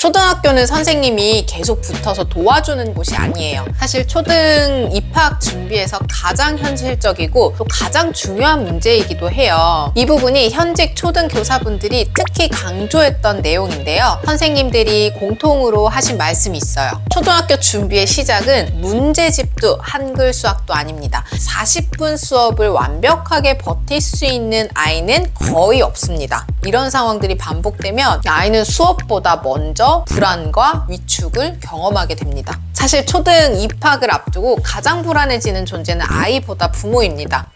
초등학교는 선생님이 계속 붙어서 도와주는 곳이 아니에요. 사실 초등 입학 준비에서 가장 현실적이고 또 가장 중요한 문제이기도 해요. 이 부분이 현직 초등 교사분들이 특히 강조했던 내용인데요. 선생님들이 공통으로 하신 말씀이 있어요. 초등학교 준비의 시작은 문제집도 한글 수학도 아닙니다. 40분 수업을 완벽하게 버틸 수 있는 아이는 거의 없습니다. 이런 상황들이 반복되면 아이는 수업보다 먼저 불안과 위축을 경험하게 됩니다. 사실 초등 입학을 앞두고 가장 불안해지는 존재는 아이보다 부모입니다.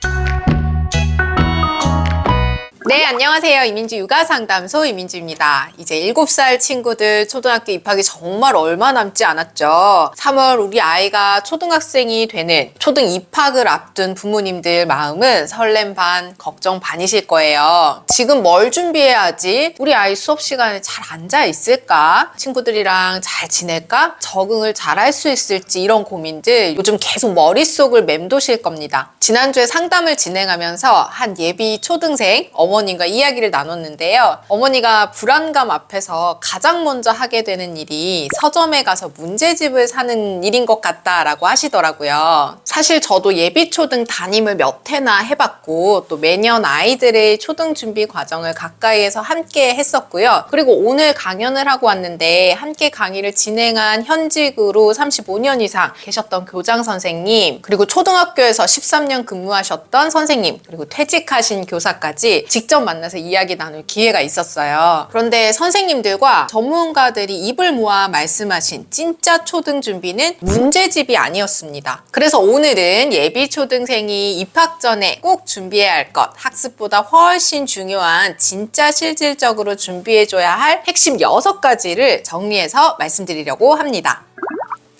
네, 안녕하세요. 이민지 육아상담소 이민지입니다. 이제 7살 친구들 초등학교 입학이 정말 얼마 남지 않았죠. 3월 우리 아이가 초등학생이 되는 초등 입학을 앞둔 부모님들 마음은 설렘 반, 걱정 반이실 거예요. 지금 뭘 준비해야 하지? 우리 아이 수업 시간에 잘 앉아 있을까? 친구들이랑 잘 지낼까? 적응을 잘 할 수 있을지 이런 고민들 요즘 계속 머릿속을 맴도실 겁니다. 지난주에 상담을 진행하면서 한 예비 초등생 어머님과 이야기를 나눴는데요. 어머니가 불안감 앞에서 가장 먼저 하게 되는 일이 서점에 가서 문제집을 사는 일인 것 같다라고 하시더라고요. 사실 저도 예비 초등 담임을 몇 해나 해봤고 또 매년 아이들의 초등 준비 과정을 가까이에서 함께 했었고요. 그리고 오늘 강연을 하고 왔는데 함께 강의를 진행한 현직으로 35년 이상 계셨던 교장 선생님, 그리고 초등학교에서 13년 근무하셨던 선생님, 그리고 퇴직하신 교사까지 직접 만나서 이야기 나눌 기회가 있었어요. 그런데 선생님들과 전문가들이 입을 모아 말씀하신 진짜 초등 준비는 문제집이 아니었습니다. 그래서 오늘은 예비 초등생이 입학 전에 꼭 준비해야 할 것, 학습보다 훨씬 중요한 진짜 실질적으로 준비해줘야 할 핵심 6가지를 정리해서 말씀드리려고 합니다.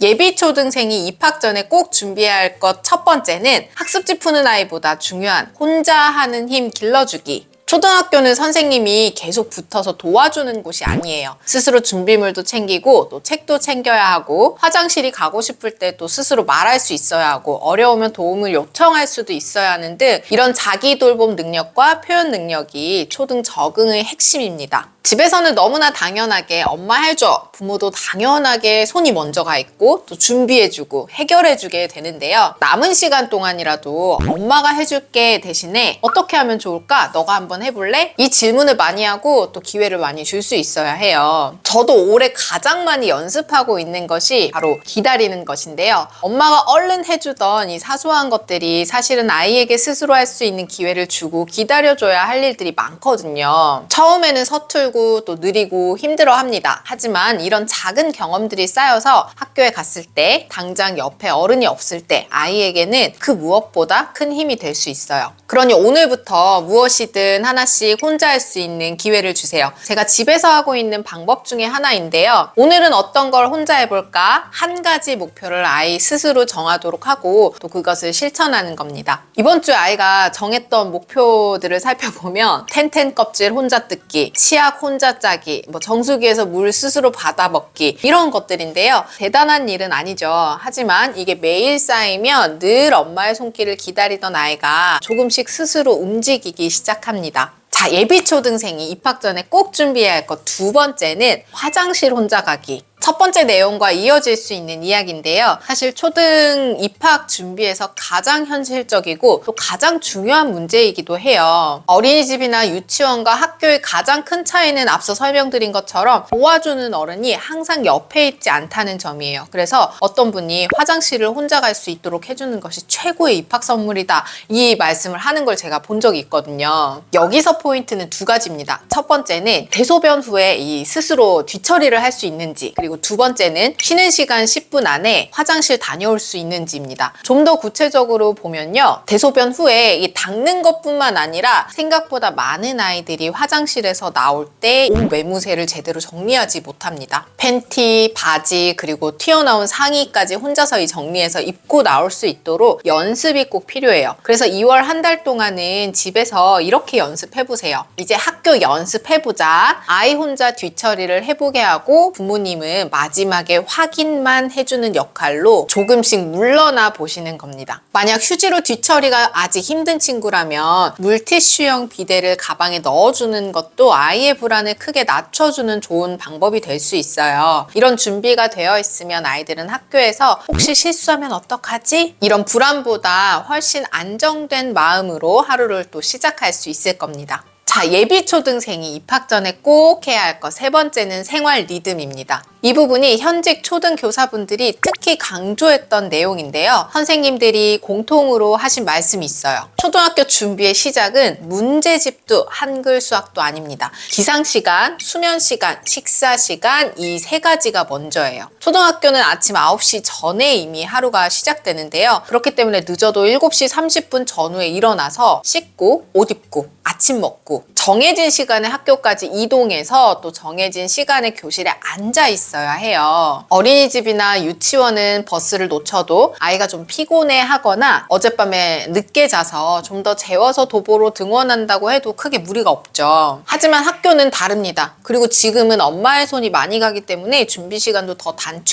예비 초등생이 입학 전에 꼭 준비해야 할 것 첫 번째는 학습지 푸는 아이보다 중요한 혼자 하는 힘 길러주기. 초등학교는 선생님이 계속 붙어서 도와주는 곳이 아니에요. 스스로 준비물도 챙기고 또 책도 챙겨야 하고 화장실이 가고 싶을 때 또 스스로 말할 수 있어야 하고 어려우면 도움을 요청할 수도 있어야 하는 등 이런 자기 돌봄 능력과 표현 능력이 초등 적응의 핵심입니다. 집에서는 너무나 당연하게 엄마 해줘, 부모도 당연하게 손이 먼저 가 있고 또 준비해주고 해결해주게 되는데요. 남은 시간 동안이라도 엄마가 해줄게 대신에 어떻게 하면 좋을까? 너가 한번 해볼래? 이 질문을 많이 하고 또 기회를 많이 줄 수 있어야 해요. 저도 올해 가장 많이 연습하고 있는 것이 바로 기다리는 것인데요. 엄마가 얼른 해주던 이 사소한 것들이 사실은 아이에게 스스로 할 수 있는 기회를 주고 기다려줘야 할 일들이 많거든요. 처음에는 서툴고 또 느리고 힘들어합니다. 하지만 이런 작은 경험들이 쌓여서 학교에 갔을 때 당장 옆에 어른이 없을 때 아이에게는 그 무엇보다 큰 힘이 될 수 있어요. 그러니 오늘부터 무엇이든 하나씩 혼자 할 수 있는 기회를 주세요. 제가 집에서 하고 있는 방법 중에 하나인데요. 오늘은 어떤 걸 혼자 해볼까? 한 가지 목표를 아이 스스로 정하도록 하고 또 그것을 실천하는 겁니다. 이번 주 아이가 정했던 목표들을 살펴보면 텐텐 껍질 혼자 뜯기, 치약 혼자 짜기, 정수기에서 물 스스로 받아 먹기 이런 것들인데요. 대단한 일은 아니죠. 하지만 이게 매일 쌓이면 늘 엄마의 손길을 기다리던 아이가 조금씩 스스로 움직이기 시작합니다. 자, 예비 초등생이 입학 전에 꼭 준비해야 할 것 2번째는 화장실 혼자 가기. 첫 번째 내용과 이어질 수 있는 이야기인데요. 사실 초등 입학 준비에서 가장 현실적이고 또 가장 중요한 문제이기도 해요. 어린이집이나 유치원과 학교의 가장 큰 차이는 앞서 설명드린 것처럼 도와주는 어른이 항상 옆에 있지 않다는 점이에요. 그래서 어떤 분이 화장실을 혼자 갈 수 있도록 해주는 것이 최고의 입학 선물이다. 이 말씀을 하는 걸 제가 본 적이 있거든요. 여기서 포인트는 2가지입니다. 첫 번째는 대소변 후에 이 스스로 뒤처리를 할 수 있는지, 그리고 2번째는 쉬는 시간 10분 안에 화장실 다녀올 수 있는지입니다. 좀 더 구체적으로 보면요. 대소변 후에 이 닦는 것뿐만 아니라 생각보다 많은 아이들이 화장실에서 나올 때 옷 매무새를 제대로 정리하지 못합니다. 팬티, 바지, 그리고 튀어나온 상의까지 혼자서 정리해서 입고 나올 수 있도록 연습이 꼭 필요해요. 그래서 2월 한 달 동안은 집에서 이렇게 연습해 해보세요. 이제 학교 연습해보자. 아이 혼자 뒤처리를 해보게 하고 부모님은 마지막에 확인만 해주는 역할로 조금씩 물러나 보시는 겁니다. 만약 휴지로 뒤처리가 아직 힘든 친구라면 물티슈형 비데를 가방에 넣어주는 것도 아이의 불안을 크게 낮춰주는 좋은 방법이 될 수 있어요. 이런 준비가 되어 있으면 아이들은 학교에서 혹시 실수하면 어떡하지? 이런 불안보다 훨씬 안정된 마음으로 하루를 또 시작할 수 있을 겁니다. 자, 예비 초등생이 입학 전에 꼭 해야 할 것 세 번째는 생활 리듬입니다. 이 부분이 현직 초등 교사분들이 특히 강조했던 내용인데요. 선생님들이 공통으로 하신 말씀이 있어요. 초등학교 준비의 시작은 문제집도 한글 수학도 아닙니다. 기상시간, 수면시간, 식사시간 이 세 가지가 먼저예요. 초등학교는 아침 9시 전에 이미 하루가 시작되는데요. 그렇기 때문에 늦어도 7시 30분 전후에 일어나서 씻고 옷 입고 아침 먹고 정해진 시간에 학교까지 이동해서 또 정해진 시간에 교실에 앉아 있어야 해요. 어린이집이나 유치원은 버스를 놓쳐도 아이가 좀 피곤해 하거나 어젯밤에 늦게 자서 좀 더 재워서 도보로 등원한다고 해도 크게 무리가 없죠. 하지만 학교는 다릅니다. 그리고 지금은 엄마의 손이 많이 가기 때문에 준비 시간도 더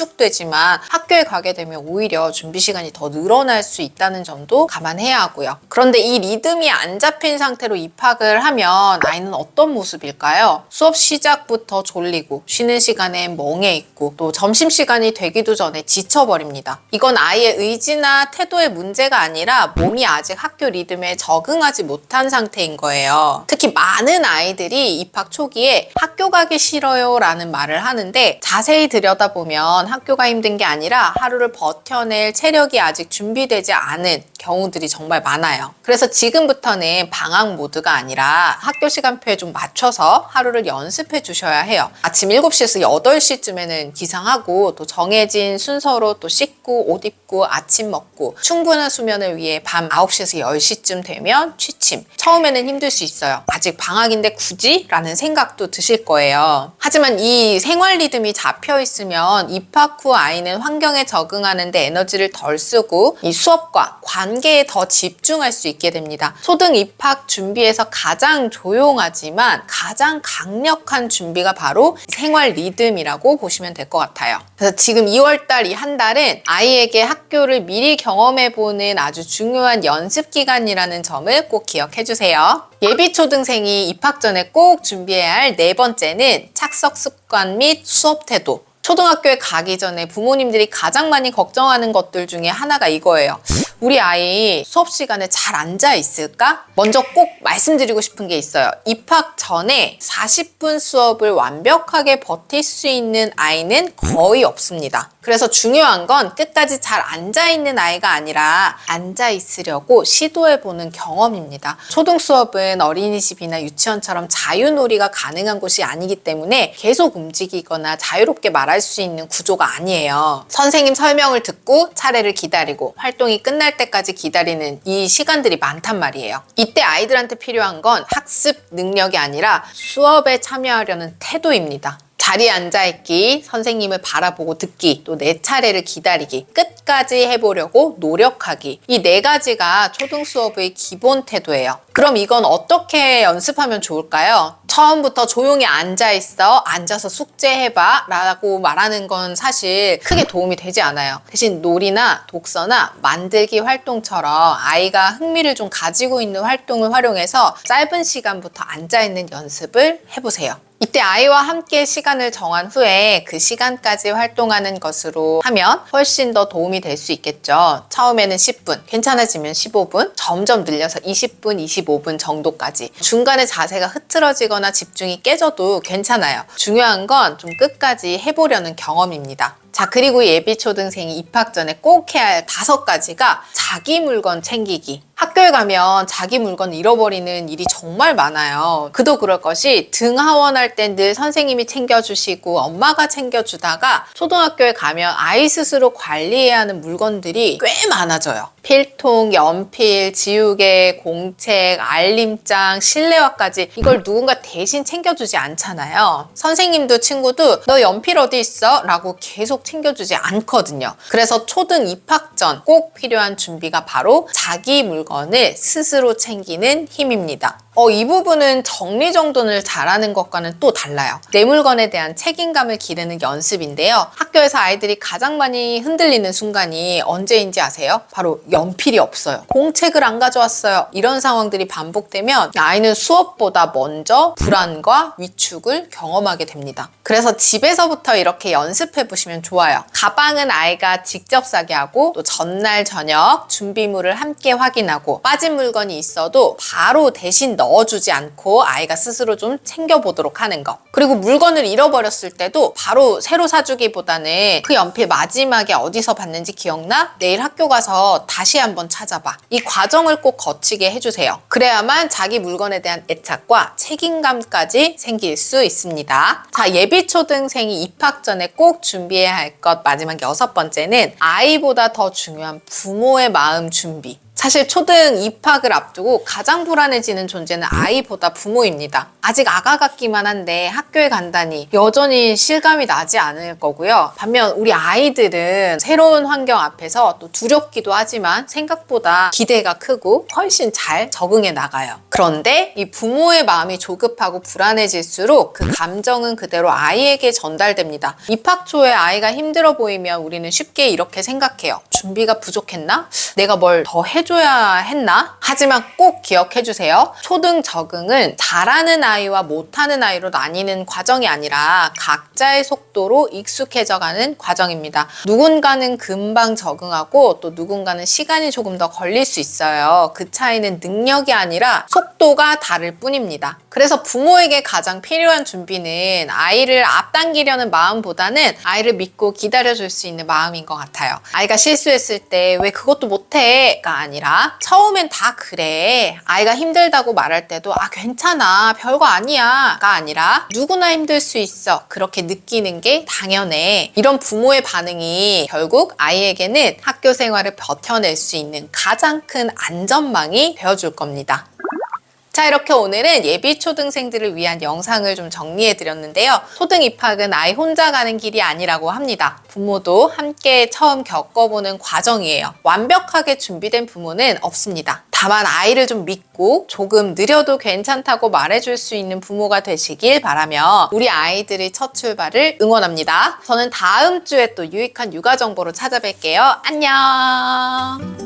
단축되지만 학교에 가게 되면 오히려 준비 시간이 더 늘어날 수 있다는 점도 감안해야 하고요. 그런데 이 리듬이 안 잡힌 상태로 입학을 하면 아이는 어떤 모습일까요? 수업 시작부터 졸리고 쉬는 시간엔 멍해 있고 또 점심시간이 되기도 전에 지쳐버립니다. 이건 아이의 의지나 태도의 문제가 아니라 몸이 아직 학교 리듬에 적응하지 못한 상태인 거예요. 특히 많은 아이들이 입학 초기에 학교 가기 싫어요 라는 말을 하는데 자세히 들여다보면 학교가 힘든 게 아니라 하루를 버텨낼 체력이 아직 준비되지 않은 경우들이 정말 많아요. 그래서 지금부터는 방학 모드가 아니라 학교 시간표에 좀 맞춰서 하루를 연습해 주셔야 해요. 아침 7시에서 8시쯤에는 기상하고 또 정해진 순서로 또 씻고 옷 입고 아침 먹고 충분한 수면을 위해 밤 9시에서 10시쯤 되면 취침. 처음에는 힘들 수 있어요. 아직 방학인데 굳이? 라는 생각도 드실 거예요. 하지만 이 생활 리듬이 잡혀 있으면 입학 후 아이는 환경에 적응하는 데 에너지를 덜 쓰고 이 수업과 관계에 더 집중할 수 있게 됩니다. 초등 입학 준비에서 가장 조용하지만 가장 강력한 준비가 바로 생활 리듬이라고 보시면 될 것 같아요. 그래서 지금 2월달 이 한 달은 아이에게 학교를 미리 경험해보는 아주 중요한 연습 기간이라는 점을 꼭 기억해 주세요. 예비 초등생이 입학 전에 꼭 준비해야 할 네 번째는 착석 습관 및 수업 태도. 초등학교에 가기 전에 부모님들이 가장 많이 걱정하는 것들 중에 하나가 이거예요. 우리 아이 수업 시간에 잘 앉아 있을까? 먼저 꼭 말씀드리고 싶은 게 있어요. 입학 전에 40분 수업을 완벽하게 버틸 수 있는 아이는 거의 없습니다. 그래서 중요한 건 끝까지 잘 앉아 있는 아이가 아니라 앉아 있으려고 시도해보는 경험입니다. 초등 수업은 어린이집이나 유치원처럼 자유놀이가 가능한 곳이 아니기 때문에 계속 움직이거나 자유롭게 말할 수 있는 구조가 아니에요. 선생님 설명을 듣고 차례를 기다리고 활동이 끝날 때까지 기다리는 이 시간들이 많단 말이에요. 이때 아이들한테 필요한 건 학습 능력이 아니라 수업에 참여하려는 태도입니다. 자리에 앉아있기, 선생님을 바라보고 듣기, 또 내 차례를 기다리기, 끝까지 해보려고 노력하기. 이 네 가지가 초등 수업의 기본 태도예요. 그럼 이건 어떻게 연습하면 좋을까요? 처음부터 조용히 앉아있어, 앉아서 숙제해봐 라고 말하는 건 사실 크게 도움이 되지 않아요. 대신 놀이나 독서나 만들기 활동처럼 아이가 흥미를 좀 가지고 있는 활동을 활용해서 짧은 시간부터 앉아있는 연습을 해보세요. 이때 아이와 함께 시간을 정한 후에 그 시간까지 활동하는 것으로 하면 훨씬 더 도움이 될 수 있겠죠. 처음에는 10분, 괜찮아지면 15분, 점점 늘려서 20분, 25분 정도까지. 중간에 자세가 흐트러지거나 집중이 깨져도 괜찮아요. 중요한 건 좀 끝까지 해보려는 경험입니다. 자, 그리고 예비 초등생이 입학 전에 꼭 해야 할 5가지가 자기 물건 챙기기. 학교에 가면 자기 물건 잃어버리는 일이 정말 많아요. 그도 그럴 것이 등하원할 땐 늘 선생님이 챙겨주시고 엄마가 챙겨주다가 초등학교에 가면 아이 스스로 관리해야 하는 물건들이 꽤 많아져요. 필통, 연필, 지우개, 공책, 알림장, 실내화까지 이걸 누군가 대신 챙겨주지 않잖아요. 선생님도 친구도 너 연필 어디 있어? 라고 계속 챙겨주지 않거든요. 그래서 초등 입학 전 꼭 필요한 준비가 바로 자기 물건을 스스로 챙기는 힘입니다. 이 부분은 정리정돈을 잘하는 것과는 또 달라요. 내 물건에 대한 책임감을 기르는 연습인데요. 학교에서 아이들이 가장 많이 흔들리는 순간이 언제인지 아세요? 바로 연필이 없어요. 공책을 안 가져왔어요. 이런 상황들이 반복되면 아이는 수업보다 먼저 불안과 위축을 경험하게 됩니다. 그래서 집에서부터 이렇게 연습해 보시면 좋아요. 가방은 아이가 직접 싸게 하고 또 전날 저녁 준비물을 함께 확인하고 빠진 물건이 있어도 바로 대신 넣어주지 않고 아이가 스스로 좀 챙겨보도록 하는 거. 그리고 물건을 잃어버렸을 때도 바로 새로 사주기보다는 그 연필 마지막에 어디서 봤는지 기억나? 내일 학교 가서 다시 한번 찾아봐. 이 과정을 꼭 거치게 해주세요. 그래야만 자기 물건에 대한 애착과 책임감까지 생길 수 있습니다. 자, 예비초등생이 입학 전에 꼭 준비해야 할 것 마지막 6번째는 아이보다 더 중요한 부모의 마음 준비. 사실 초등 입학을 앞두고 가장 불안해지는 존재는 아이보다 부모입니다. 아직 아가 같기만 한데 학교에 간다니 여전히 실감이 나지 않을 거고요. 반면 우리 아이들은 새로운 환경 앞에서 또 두렵기도 하지만 생각보다 기대가 크고 훨씬 잘 적응해 나가요. 그런데 이 부모의 마음이 조급하고 불안해질수록 그 감정은 그대로 아이에게 전달됩니다. 입학 초에 아이가 힘들어 보이면 우리는 쉽게 이렇게 생각해요. 준비가 부족했나? 내가 뭘 더 해줘야 했나? 하지만 꼭 기억해 주세요. 초등 적응은 잘하는 아이와 못하는 아이로 나뉘는 과정이 아니라 각자의 속도로 익숙해져가는 과정입니다. 누군가는 금방 적응하고 또 누군가는 시간이 조금 더 걸릴 수 있어요. 그 차이는 능력이 아니라 속도가 다를 뿐입니다. 그래서 부모에게 가장 필요한 준비는 아이를 앞당기려는 마음보다는 아이를 믿고 기다려줄 수 있는 마음인 것 같아요. 아이가 실수했을 때 왜 그것도 못해?가 아니라 처음엔 다 그래. 아이가 힘들다고 말할 때도 괜찮아. 별거 아니야. 가 아니라 누구나 힘들 수 있어. 그렇게 느끼는 게 당연해. 이런 부모의 반응이 결국 아이에게는 학교 생활을 버텨낼 수 있는 가장 큰 안전망이 되어줄 겁니다. 자, 이렇게 오늘은 예비 초등생들을 위한 영상을 좀 정리해 드렸는데요. 초등 입학은 아이 혼자 가는 길이 아니라고 합니다. 부모도 함께 처음 겪어보는 과정이에요. 완벽하게 준비된 부모는 없습니다. 다만 아이를 좀 믿고 조금 느려도 괜찮다고 말해줄 수 있는 부모가 되시길 바라며 우리 아이들의 첫 출발을 응원합니다. 저는 다음 주에 또 유익한 육아 정보로 찾아뵐게요. 안녕!